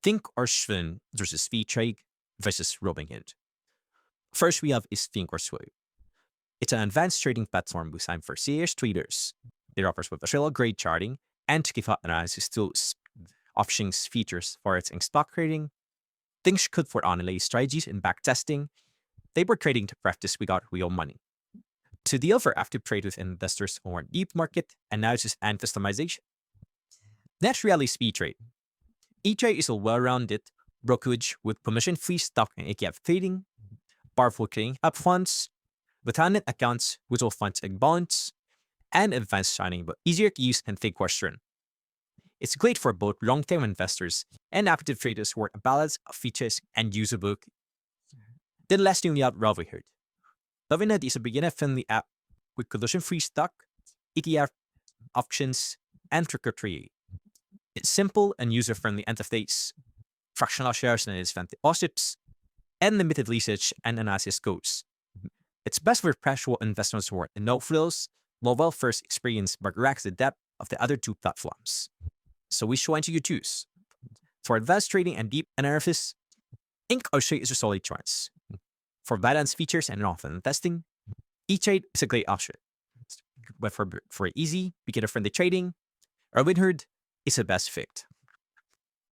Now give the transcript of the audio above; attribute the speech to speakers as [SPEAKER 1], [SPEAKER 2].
[SPEAKER 1] Thinkorswim versus Etrade versus Robinhood. First, we have is Thinkorswim. It's an advanced trading platform designed for serious traders. It offers professional-grade charting and technical analysis tools, options features for its stock trading, things good for analyze strategies and backtesting, labor trading to practice without real money. To deal for active trade with investors or deep market analysis and customization. Naturally, Etrade. Etrade is a well-rounded brokerage with permission-free stock and ETF trading, powerful trading app funds, botanic accounts, mutual funds and bonds, and advanced signing, but easier to use than Thinkorswim. It's great for both long-term investors and active traders who want a balance of features and usability. Then lastly, we have Robinhood. Robinhood is a beginner-friendly app with collision-free stock, ETF, options, and tracker trading. It's simple and user-friendly interface, fractional shares and instant deposits, and limited research and analysis codes. It's best for casual investors who want a no-frills, mobile-first experience but lacks the depth of the other two platforms. So which one should you choose? For advanced trading and deep analysis, Thinkorswim is a solid choice. For balanced features and often testing, Etrade is a great option. But for easy, beginner-friendly trading, Robinhood is the best fit.